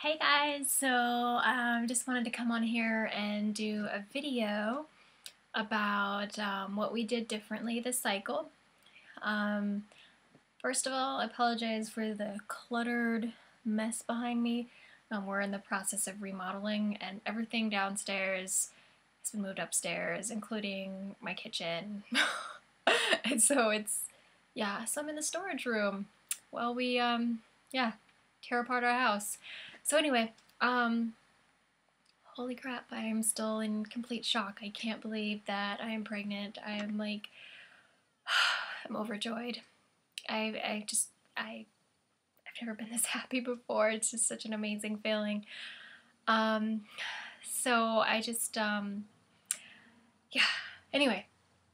Hey guys, so just wanted to come on here and do a video about what we did differently this cycle. Um, First of all, I apologize for the cluttered mess behind me. We're in the process of remodeling and everything downstairs has been moved upstairs, including my kitchen. And so so I'm in the storage room while we, yeah, tear apart our house. So anyway, holy crap, I am still in complete shock. I can't believe that I am pregnant. I'm like, I'm overjoyed. I've never been this happy before. It's just such an amazing feeling. Um, so I just, yeah. Anyway,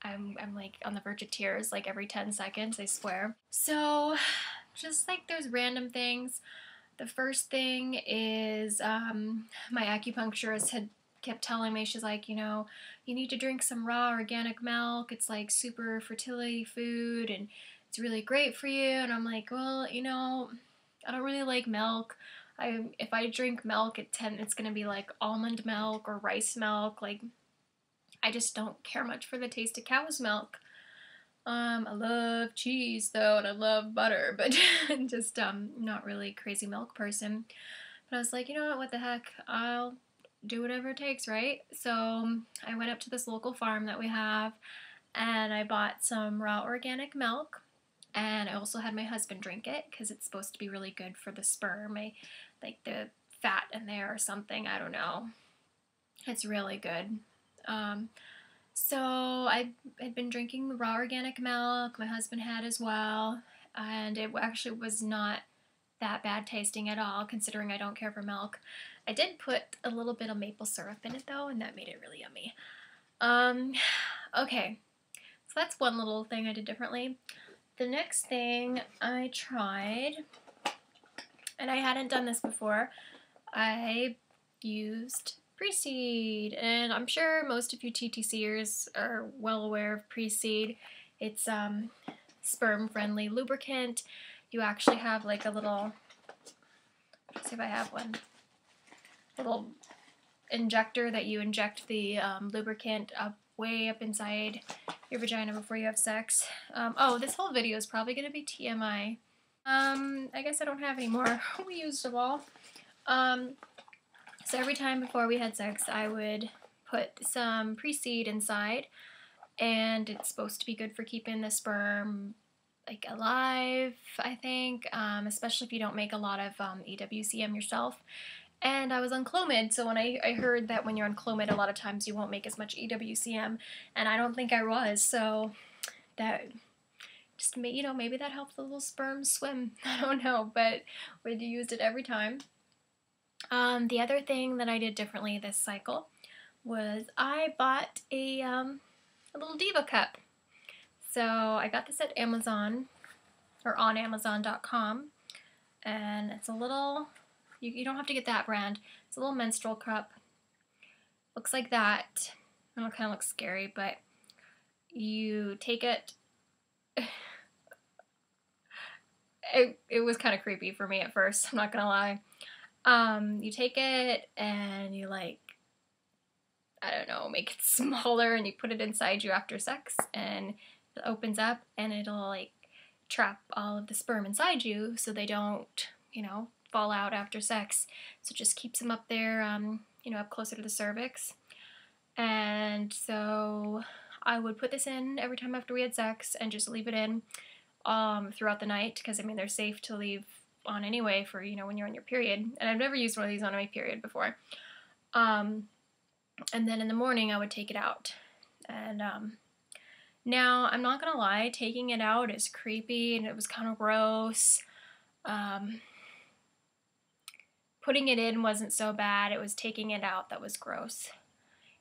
I'm like on the verge of tears like every 10 seconds, I swear. So just like there's random things. The first thing is my acupuncturist had kept telling me, she's like, you know, you need to drink some raw organic milk. It's like super fertility food and it's really great for you. And I'm like, well, you know, I don't really like milk. If I drink milk, it's gonna be like almond milk or rice milk. Like, I just don't care much for the taste of cow's milk. I love cheese though, and I love butter, but just not really a crazy milk person. But I was like, you know what the heck, I'll do whatever it takes, right? So I went up to this local farm that we have, and I bought some raw organic milk, and I also had my husband drink it because it's supposed to be really good for the sperm. Like the fat in there or something, I don't know. It's really good. So I had been drinking the raw organic milk, my husband had as well, and it actually was not that bad tasting at all, considering I don't care for milk. I did put a little bit of maple syrup in it though, and that made it really yummy. Okay, so that's one little thing I did differently. The next thing I tried, and I hadn't done this before, I used pre-seed, and I'm sure most of you TTCers are well aware of pre-seed. It's sperm-friendly lubricant. You actually have like a little, let's see if I have one, little injector that you inject the lubricant way up inside your vagina before you have sex. Oh, this whole video is probably going to be TMI. I guess I don't have any more. We used them all. So every time before we had sex, I would put some pre-seed inside, and it's supposed to be good for keeping the sperm like alive, I think, especially if you don't make a lot of EWCM yourself. And I was on Clomid, so when I heard that when you're on Clomid, a lot of times you won't make as much EWCM, and I don't think I was, so that just, you know, maybe that helped the little sperm swim. I don't know, but we used it every time. The other thing that I did differently this cycle was I bought a little Diva Cup. So I got this at Amazon, or on Amazon.com, and it's a little, you don't have to get that brand, it's a little menstrual cup. Looks like that. I know, it kind of looks scary, but you take it, it was kind of creepy for me at first, I'm not gonna lie. You take it and you, like, I don't know, make it smaller, and you put it inside you after sex, and it opens up and it'll like trap all of the sperm inside you so they don't, you know, fall out after sex. So it just keeps them up there, you know, up closer to the cervix. And so I would put this in every time after we had sex and just leave it in throughout the night, because I mean they're safe to leave on anyway for, you know, when you're on your period. And I've never used one of these on my period before. And then in the morning I would take it out. And now I'm not gonna lie, taking it out is creepy and it was kind of gross. Putting it in wasn't so bad, it was taking it out that was gross.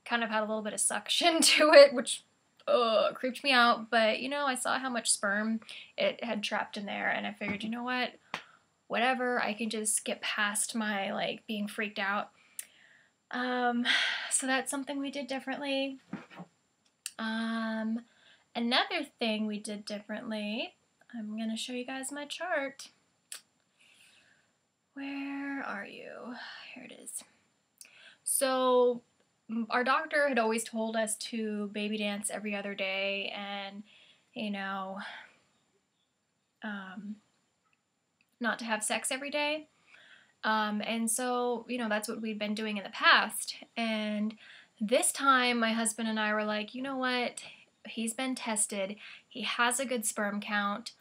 Kind of had a little bit of suction to it, which creeped me out, but you know, I saw how much sperm it had trapped in there, and I figured, you know what, whatever, I can just get past my, like, being freaked out. So that's something we did differently. Another thing we did differently, I'm gonna show you guys my chart. Where are you? Here it is. So our doctor had always told us to baby dance every other day and, you know, not to have sex every day. And so, you know, that's what we'd been doing in the past. And this time my husband and I were like, you know what? He's been tested. He has a good sperm count.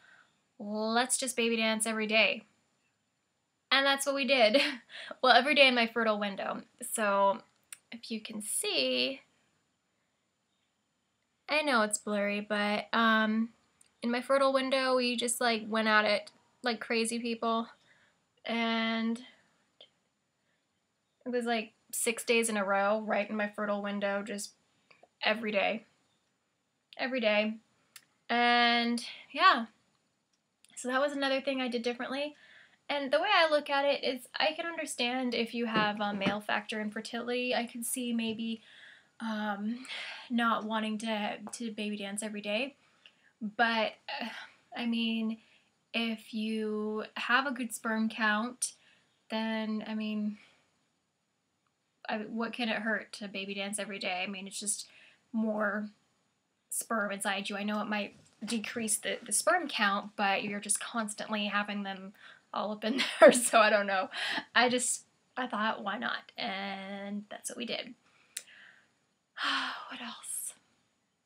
Let's just baby dance every day. And that's what we did. Well, every day in my fertile window. So if you can see, I know it's blurry, but in my fertile window, we just like went at it like crazy people. And it was like 6 days in a row, right in my fertile window, just every day. Every day. And yeah. So that was another thing I did differently. And the way I look at it is I can understand if you have a male factor infertility. I can see maybe not wanting to baby dance every day. But, I mean, if you have a good sperm count, then, I mean, what can it hurt to baby dance every day? I mean, it's just more sperm inside you. I know it might decrease the sperm count, but you're just constantly having them all up in there, so I don't know. I thought, why not? And that's what we did. What else?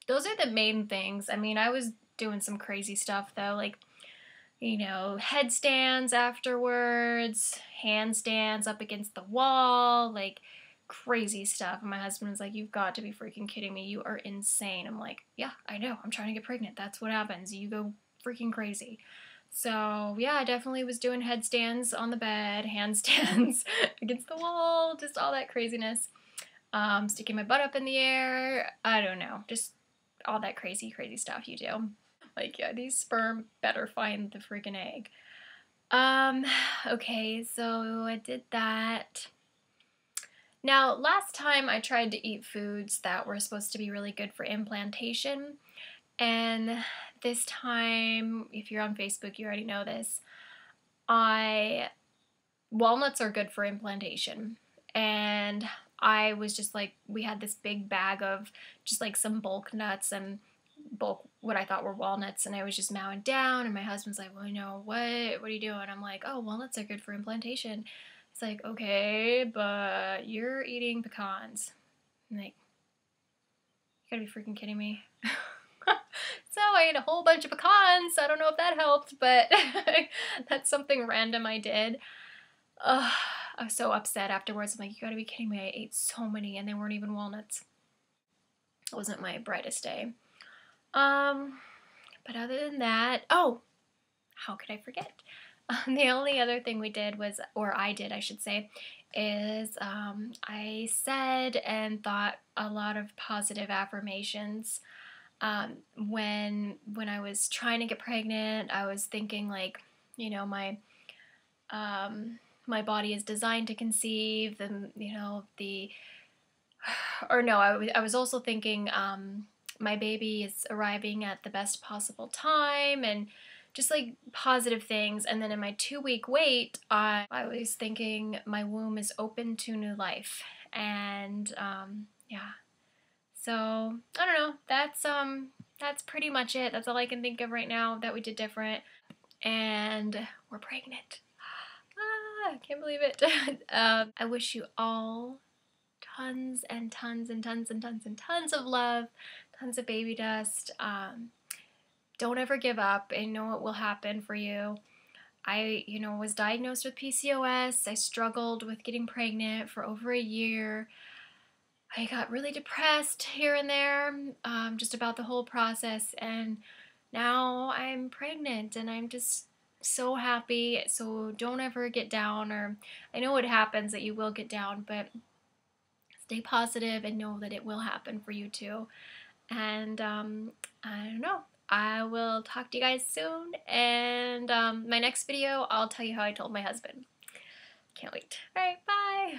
Those are the main things. I mean, I was doing some crazy stuff, though, like, you know, headstands afterwards, handstands up against the wall, like, crazy stuff. And my husband was like, you've got to be freaking kidding me. You are insane. I'm like, yeah, I know. I'm trying to get pregnant. That's what happens. You go freaking crazy. So, yeah, I definitely was doing headstands on the bed, handstands against the wall, just all that craziness. Sticking my butt up in the air. I don't know. Just all that crazy, crazy stuff you do. Like, yeah, these sperm better find the freaking egg. Okay, so I did that. Now, last time I tried to eat foods that were supposed to be really good for implantation, and this time, if you're on Facebook, you already know this, walnuts are good for implantation, and I was just like, we had this big bag of just like some bulk nuts and bulk what I thought were walnuts, and I was just mowing down, and my husband's like, well, you know, what are you doing? I'm like, oh, walnuts are good for implantation. It's like, okay, but you're eating pecans. I'm like, you gotta be freaking kidding me. So I ate a whole bunch of pecans. I don't know if that helped, but that's something random I did. I was so upset afterwards. I'm like, you gotta be kidding me. I ate so many and they weren't even walnuts. It wasn't my brightest day. But other than that, oh, how could I forget? The only other thing we did was, or I did, I should say, is I said and thought a lot of positive affirmations. When I was trying to get pregnant, I was thinking like, you know, my body is designed to conceive, and you know, I was also thinking my baby is arriving at the best possible time, and just like positive things. And then in my 2-week wait, I was thinking my womb is open to new life, and yeah. So I don't know. That's pretty much it. That's all I can think of right now that we did different, and we're pregnant. I can't believe it. I wish you all tons and tons and tons and tons and tons of love, tons of baby dust. Don't ever give up. I know it will happen for you. I, was diagnosed with PCOS. I struggled with getting pregnant for over a year. I got really depressed here and there, just about the whole process, and now I'm pregnant, and I'm just so happy. So don't ever get down, or I know it happens that you will get down, but stay positive and know that it will happen for you too. And I don't know. I will talk to you guys soon, and my next video, I'll tell you how I told my husband. Can't wait. All right, bye.